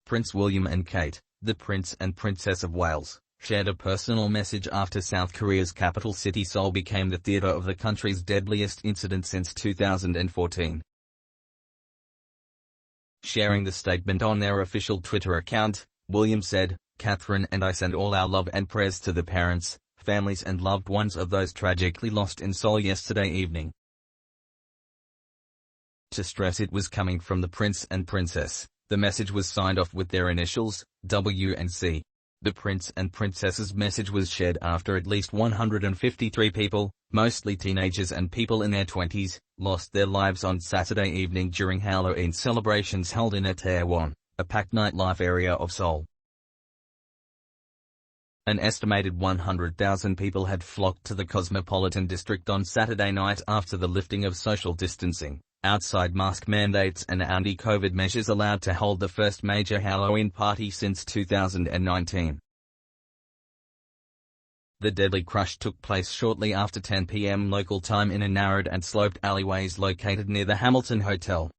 Prince William and Kate, the Prince and Princess of Wales, shared a personal message after South Korea's capital city Seoul became the theater of the country's deadliest incident since 2014. Sharing the statement on their official Twitter account, William said, "Catherine and I send all our love and prayers to the parents, families and loved ones of those tragically lost in Seoul yesterday evening." To stress it was coming from the Prince and Princess, the message was signed off with their initials, W and C. The Prince and Princess's message was shared after at least 153 people, mostly teenagers and people in their 20s, lost their lives on Saturday evening during Halloween celebrations held in Itaewon, a packed nightlife area of Seoul. An estimated 100,000 people had flocked to the Cosmopolitan District on Saturday night after the lifting of social distancing, outside mask mandates and anti-COVID measures allowed to hold the first major Halloween party since 2019. The deadly crush took place shortly after 10 p.m. local time in a narrowed and sloped alleyways located near the Hamilton Hotel.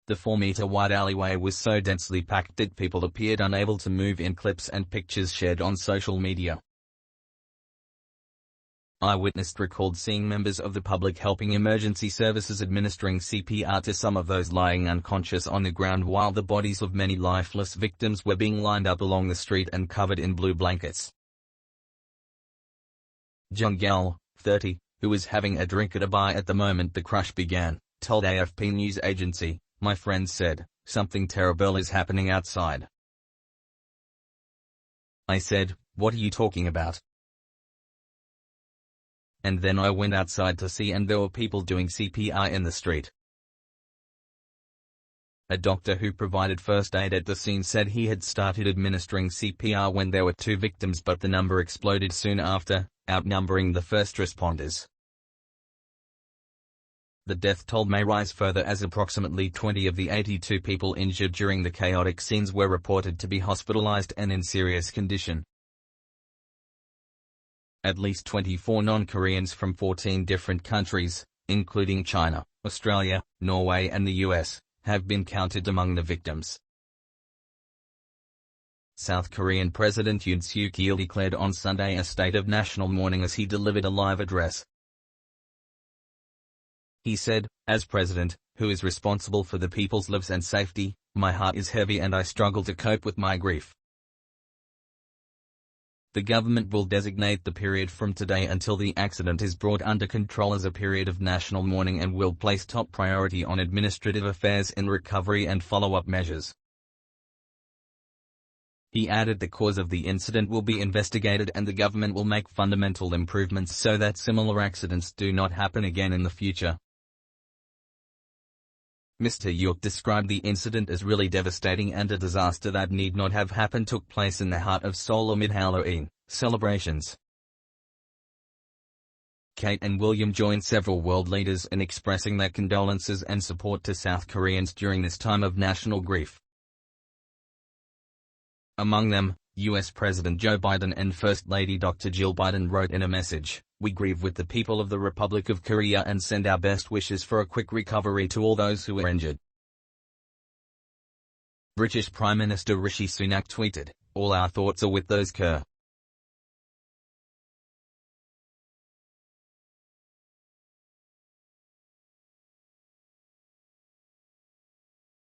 The 4-meter-wide alleyway was so densely packed that people appeared unable to move in clips and pictures shared on social media. Eyewitnesses recalled seeing members of the public helping emergency services administering CPR to some of those lying unconscious on the ground while the bodies of many lifeless victims were being lined up along the street and covered in blue blankets. Jung Gal, 30, who was having a drink at a bar at the moment the crush began, told AFP news agency, "My friend said, something terrible is happening outside. I said, what are you talking about? And then I went outside to see and there were people doing CPR in the street." A doctor who provided first aid at the scene said he had started administering CPR when there were 2 victims but the number exploded soon after, outnumbering the first responders. The death toll may rise further as approximately 20 of the 82 people injured during the chaotic scenes were reported to be hospitalized and in serious condition. At least 24 non-Koreans from 14 different countries, including China, Australia, Norway and the US, have been counted among the victims. South Korean President Yoon Suk-yeol declared on Sunday a state of national mourning as he delivered a live address. He said, "As president, who is responsible for the people's lives and safety, my heart is heavy and I struggle to cope with my grief. The government will designate the period from today until the accident is brought under control as a period of national mourning and will place top priority on administrative affairs in recovery and follow-up measures." He added the cause of the incident will be investigated and the government will make fundamental improvements so that similar accidents do not happen again in the future. Mr. York described the incident as really devastating and a disaster that need not have happened took place in the heart of Seoul amid Halloween celebrations. Kate and William joined several world leaders in expressing their condolences and support to South Koreans during this time of national grief. Among them, U.S. President Joe Biden and First Lady Dr. Jill Biden wrote in a message, "We grieve with the people of the Republic of Korea and send our best wishes for a quick recovery to all those who were injured." British Prime Minister Rishi Sunak tweeted, "All our thoughts are with those Kerr."